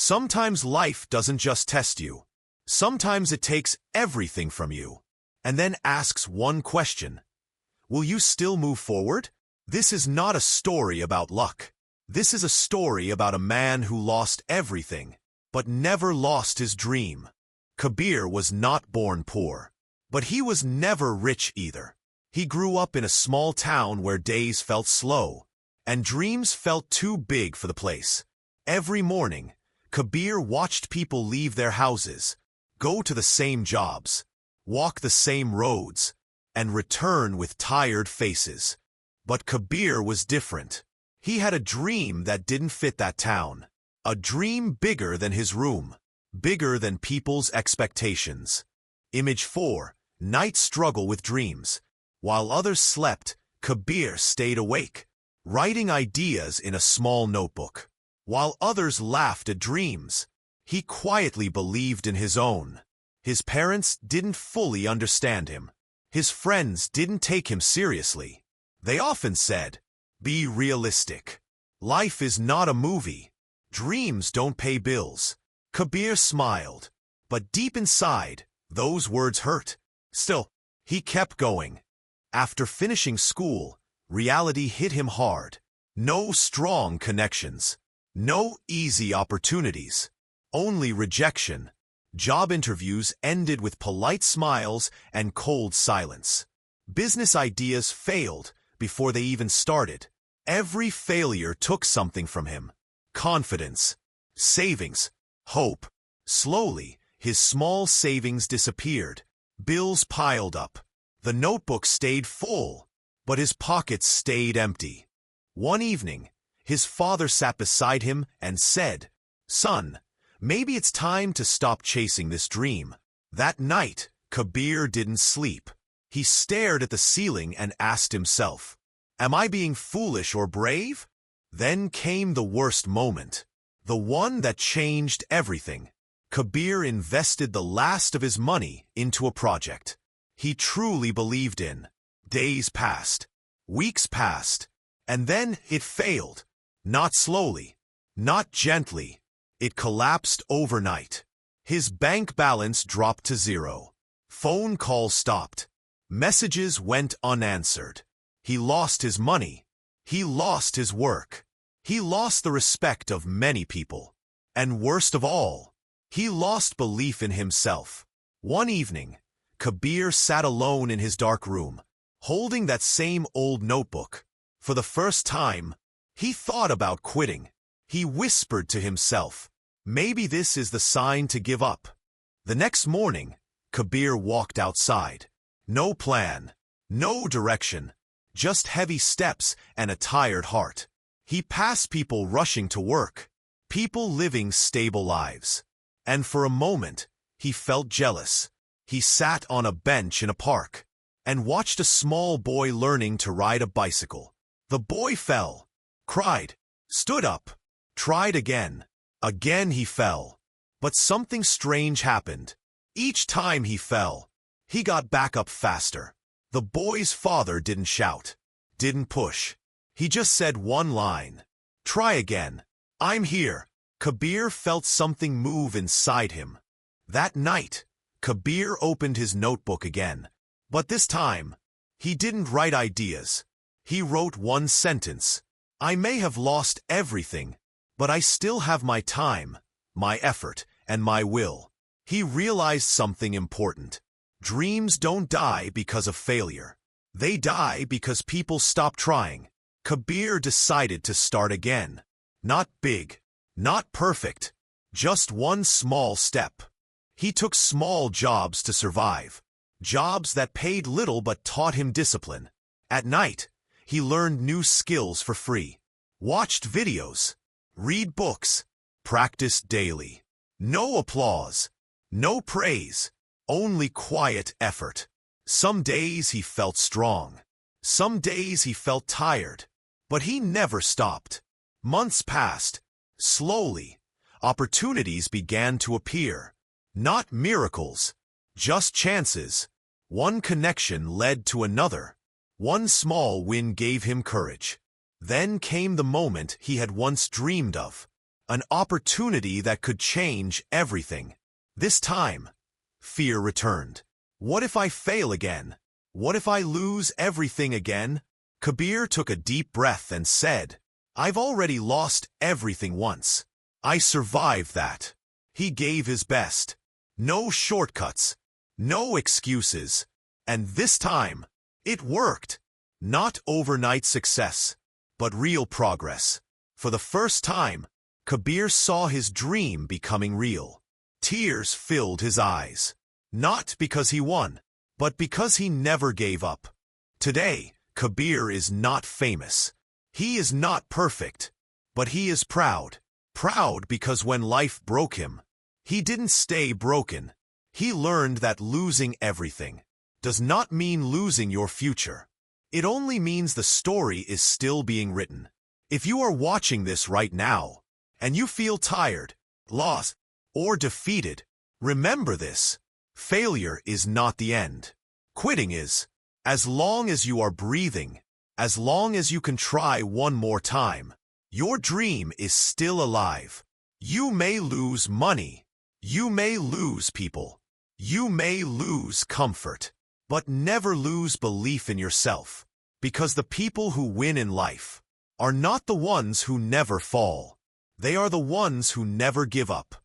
Sometimes life doesn't just test you. Sometimes it takes everything from you, and then asks one question. Will you still move forward? This is not a story about luck. This is a story about a man who lost everything, but never lost his dream. Kabeer was not born poor, but he was never rich either. He grew up in a small town where days felt slow, and dreams felt too big for the place. Every morning, Kabeer watched people leave their houses, go to the same jobs, walk the same roads, and return with tired faces. But Kabeer was different. He had a dream that didn't fit that town. A dream bigger than his room, bigger than people's expectations. Image 4, night struggle with dreams. While others slept, Kabeer stayed awake, writing ideas in a small notebook. While others laughed at dreams, he quietly believed in his own. His parents didn't fully understand him. His friends didn't take him seriously. They often said, "Be realistic. Life is not a movie. Dreams don't pay bills." Kabeer smiled, but deep inside, those words hurt. Still, he kept going. After finishing school, reality hit him hard. No strong connections. No easy opportunities. Only rejection. Job interviews ended with polite smiles and cold silence. Business ideas failed before they even started. Every failure took something from him. Confidence, savings, hope. Slowly, his small savings disappeared. Bills piled up. The notebook stayed full, but his pockets stayed empty. One evening, his father sat beside him and said, "Son, maybe it's time to stop chasing this dream." That night, Kabeer didn't sleep. He stared at the ceiling and asked himself, "Am I being foolish or brave?" Then came the worst moment, the one that changed everything. Kabeer invested the last of his money into a project he truly believed in. Days passed, weeks passed, and then it failed. Not slowly, not gently. It collapsed overnight. His bank balance dropped to zero. Phone calls stopped. Messages went unanswered. He lost his money. He lost his work. He lost the respect of many people. And worst of all, he lost belief in himself. One evening, Kabeer sat alone in his dark room, holding that same old notebook. For the first time, he thought about quitting. He whispered to himself, "Maybe this is the sign to give up." The next morning, Kabeer walked outside. No plan, no direction, just heavy steps and a tired heart. He passed people rushing to work, people living stable lives. And for a moment, he felt jealous. He sat on a bench in a park and watched a small boy learning to ride a bicycle. The boy fell, cried, stood up, tried again. Again he fell. But something strange happened. Each time he fell, he got back up faster. The boy's father didn't shout, didn't push. He just said one line, "Try again. I'm here." Kabeer felt something move inside him. That night, Kabeer opened his notebook again. But this time, he didn't write ideas. He wrote one sentence. "I may have lost everything, but I still have my time, my effort, and my will." He realized something important. Dreams don't die because of failure. They die because people stop trying. Kabeer decided to start again. Not big, not perfect, just one small step. He took small jobs to survive, jobs that paid little but taught him discipline. At night, he learned new skills for free, watched videos, read books, practiced daily. No applause, no praise, only quiet effort. Some days he felt strong. Some days he felt tired. But he never stopped. Months passed. Slowly, opportunities began to appear. Not miracles, just chances. One connection led to another. One small win gave him courage. Then came the moment he had once dreamed of. an opportunity that could change everything. This time, fear returned. What if I fail again? What if I lose everything again? Kabeer took a deep breath and said, I've already lost everything once. I survived that. He gave his best. No shortcuts. No excuses. And this time, it worked. Not overnight success, but real progress. For the first time, Kabeer saw his dream becoming real. Tears filled his eyes. Not because he won, but because he never gave up. Today, Kabeer is not famous. He is not perfect, but he is proud. Proud because when life broke him, he didn't stay broken. He learned that losing everything does not mean losing your future. It only means the story is still being written. If you are watching this right now, and you feel tired, lost, or defeated, remember this. Failure is not the end. Quitting is. As long as you are breathing, as long as you can try one more time, your dream is still alive. You may lose money. You may lose people. You may lose comfort. But never lose belief in yourself. Because the people who win in life are not the ones who never fall. They are the ones who never give up.